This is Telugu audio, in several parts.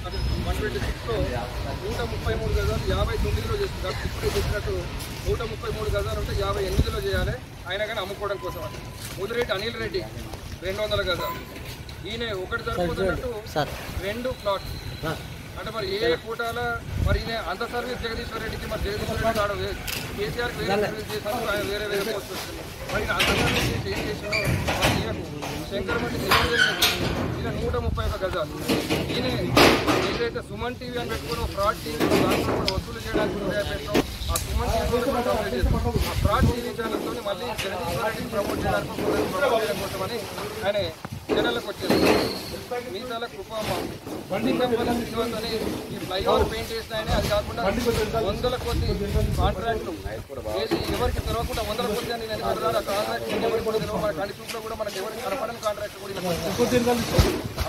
126లో 133 గజాలు 59లో చేస్తుంది. ఇప్పుడు చెప్పినట్టు 133 గజాలు ఉంటే 58లో చేయాలి. అయినా కానీ అమ్ముకోవడం కోసం అని. ముదిరెడ్డి అనిల్ రెడ్డి 200 గజాలు. ఈయన ఒకటి సరిపోతున్నట్టు 2 ప్లాట్. అంటే మరి ఏ కోటాల మరి ఈయన అంత సర్వీస్ జగదీశ్వర్ రెడ్డికి మరి జగదీశ్వర్ రెడ్డి ఆడ కేసీఆర్కి వేరే సర్వీస్ చేసినప్పుడు ఆయన వేరే పోస్ట్ వస్తుంది. మరి అంత సర్వీస్ చేసి ఏం చేసినో మరి ఈయనకు శంకరమట్టి ఈయన 131 గజాలు. ఈయన ఏదైతే సుమన్ టీవీ అని పెట్టుకుని ఫ్రాడ్ టీవీ దాంట్లో కూడా వసూలు చేయడానికి పెట్టినో ఆ సుమన్ టీవీ ఆ ఫ్రాడ్ టీవీ ఛానల్తో మళ్ళీ జగదీశ్వర్ రెడ్డిని ప్రమోట్ చేయడం కోసమని ఆయన జనాలకు వచ్చేది. మీసాల కృపమ్మ శ్రీనివాస్ అని ఈ ఫ్లైఓవర్ పెయింట్ చేసినాయని, అది కాకుండా 100 కొద్ది కాంట్రాక్ట్లు చేసి ఎవరికి తెలవకుండా 100 కొద్ది అని నేను ఆ కాంట్రాక్ట్ ఎవరికి కూడా తెలియదు. మన కండిషన్లో కూడా మనకి ఎవరికి కనపడని కాంట్రాక్ట్ కూడా.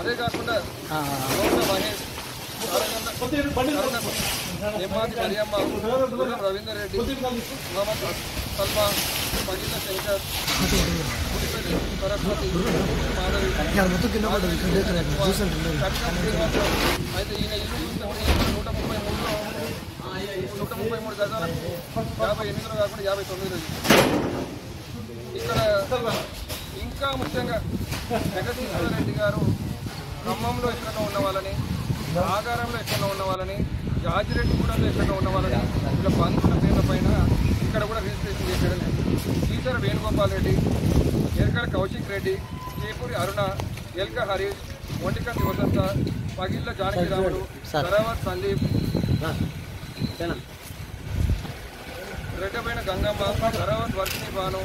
అదే కాకుండా మహేష్, నిమ్మాది మరియమ్మ, రవీందర్ రెడ్డి, మొహమ్మద్ సల్మా, పగిన శంకర్, సరస్వతి, మాధవి, అయితే ఈయన ఇల్లు చూస్తే 133 గజాలకు 58లో కాకుండా 59లో. ఇక్కడ ఇంకా ముఖ్యంగా జగదీశ్వర రెడ్డి గారు ఖమ్మంలో ఎక్కడో ఉన్న వాళ్ళని, ఆగారంలో ఎక్కడో ఉన్న వాళ్ళని, జాజిరెడ్డిగూడలో ఎక్కడో ఉన్న వాళ్ళని ఇలా బంధువుల పేర్ల పైన ఇక్కడ కూడా రిజిస్ట్రేషన్ చేసేయడం లేదు. టీచర్ వేణుగోపాల్ రెడ్డి, ఎరకల కౌశిక్ రెడ్డి, చేపూరి అరుణ, ఎల్క హరీష్, మొంటికంటి వసంత, పగిళ్ళ జానకిరాముడు, సరావత్ సందీప్, రెడ్డపైన గంగమ్మ, సరావత్ వర్షిణి భాను,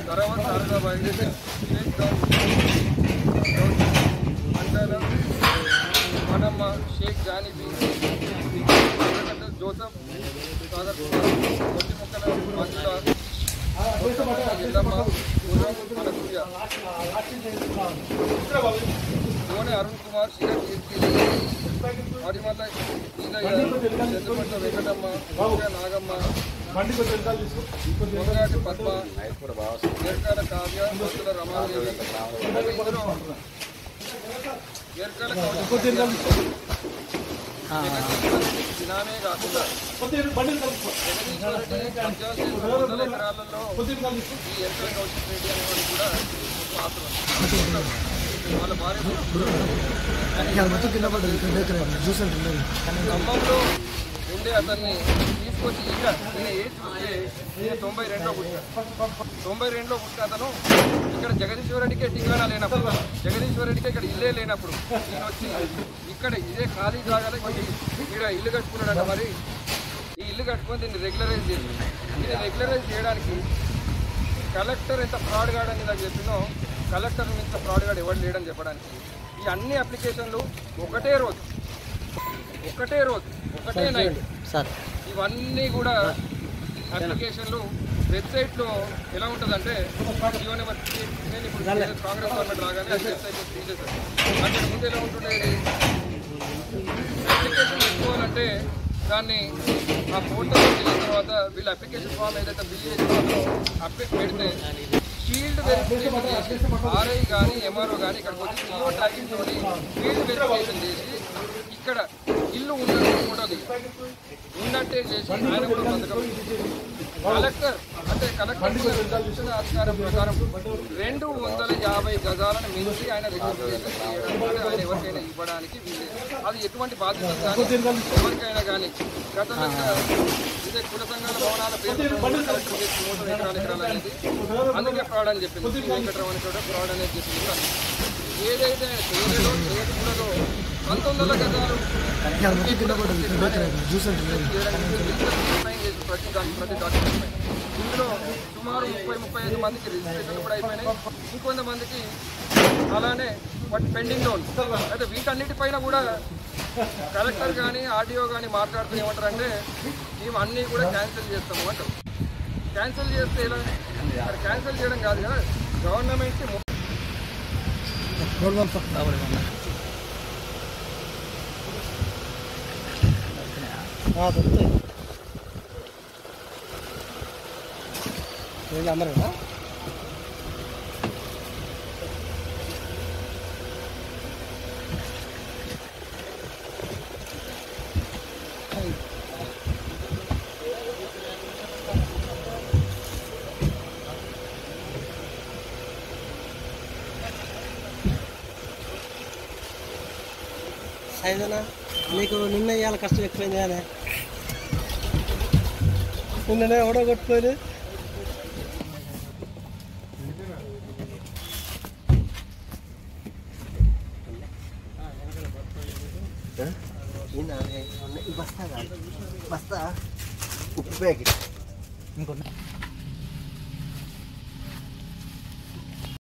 సరావత్ శారదాబాయి, మండల మనమ్మ, షేక్ జానిబీ, జోసఫ్, సాగర్ కుమార్, కొద్ది ముక్కల మంజుల, జిల్లమ్మ, సోనే అరుణ్ కుమార్, శిరత్ కీర్తి, మరిమల్ల ఈదయ్య, చంద్రపట్ల వెంకటమ్మ, నాగమ్మ, పొంగాటి పద్మ, ఎర్కాల కావ్య, బొత్తుల రమాదేవి. ఇందులో ఎర్కాల దినామే కాకుండా జగదీశ్వర రెడ్డి 100 ఎకరాలలో ఈ ఎర్కల కౌశిక్ రెడ్డి అనేవాడు కూడా పాత్ర. వాళ్ళ భార్య ఖమ్మంలో ఉండే అతన్ని తీసుకొచ్చి ఇంకా ఈయన 92లో పుట్టాడు. 92లో పుట్టిన అతను ఇక్కడ జగదీశ్వర రెడ్డికే ఠికానా లేనప్పుడు, జగదీశ్వర రెడ్డికి ఇక్కడ ఇల్లే లేనప్పుడు ఈయన వచ్చి ఇక్కడ ఇదే ఖాళీ జాగాలో ఇక్కడ ఇల్లు కట్టుకున్నాడంట. మరి ఈ ఇల్లు కట్టుకొని దీన్ని రెగ్యులరైజ్ చేసి ఇది రెగ్యులరైజ్ చేయడానికి కలెక్టర్ ఎంత ఫ్రాడ్ గాడని నాకు చెప్పినో కలెక్టర్ ఇంత ఫ్రాడ్ గాడు ఎవరు లేడని చెప్పడానికి ఈ అన్ని అప్లికేషన్లు ఒకటే రోజు ఒకటే నైట్ ఇవన్నీ కూడా అప్లికేషన్లు వెబ్సైట్లో ఎలా ఉంటుందంటే జీవన్ నేను ఇప్పుడు కాంగ్రెస్ గవర్నమెంట్ రాగానే అది వెబ్సైట్లో తీసేసాను. అక్కడ ముందు ఎలా ఉంటుండేది అప్లికేషన్ పెట్టుకోవాలంటే దాన్ని ఆ ఫోటోలో వెళ్ళిన తర్వాత వీళ్ళ అప్లికేషన్ ఫామ్ ఏదైతే బిల్ చేసిన అప్డేట్ పెడితే ఫీల్డ్ వెరిఫికేషన్ చేసి ఆర్ఐ కానీ ఎంఆర్ఓ కానీ ఇక్కడికి వచ్చి జియో ట్యాగింగ్ తోటి ఫీల్డ్ వెరిఫికేషన్ చేసి ఇక్కడ ఇల్లు ఉన్నట్టు ఫోటో ఉన్నట్టే చేసి ఆయన కూడా పథకం కలెక్టర్ అంటే కలెక్టర్ అధికారం ప్రకారం 250 గజాలను మించి ఆయన రిజిస్ట్రేషన్ చేయడం ఆయన ఎవరికైనా ఇవ్వడానికి అది ఎటువంటి బాధ్యత కానీ ఎవరికైనా కానీ గతంలో ఇదే కుల సంఘాల భవనాల పేరు కలెక్టర్ చేసి 3 ఎకరాలు అనేది అందుకే ఫ్రాడ్ అని చెప్పింది. వెంకటరమణ చోట ఫ్రాడ్ అనేది చెప్పింది. ఏదైతే చేయకూడదో 1900 గజాలు ప్రతి డాక్యుమెంట్ ఇందులో సుమారు 30-35 మందికి రిజిస్ట్రేషన్ కూడా అయిపోయినాయి. ఇంకొంతమందికి అలానే వాటి పెండింగ్లో ఉంది. అయితే వీటన్నిటిపైన కూడా కలెక్టర్ కానీ ఆర్డీఓ కానీ మాట్లాడుతూ ఏమంటారంటే మేము అన్నీ కూడా క్యాన్సిల్ చేస్తాము అంటారు. క్యాన్సిల్ చేస్తే ఇలా క్యాన్సిల్ చేయడం కాదు కదా గవర్నమెంట్కి అందరూ అయినా నీకు నిన్న ఇవాళ కష్టం ఎక్కువైంది కానీ నిన్ననే ఎవడో కొట్టుకోలేదు. బస్తా ఉప్పు ప్యాకెట్ ఇంకొన్న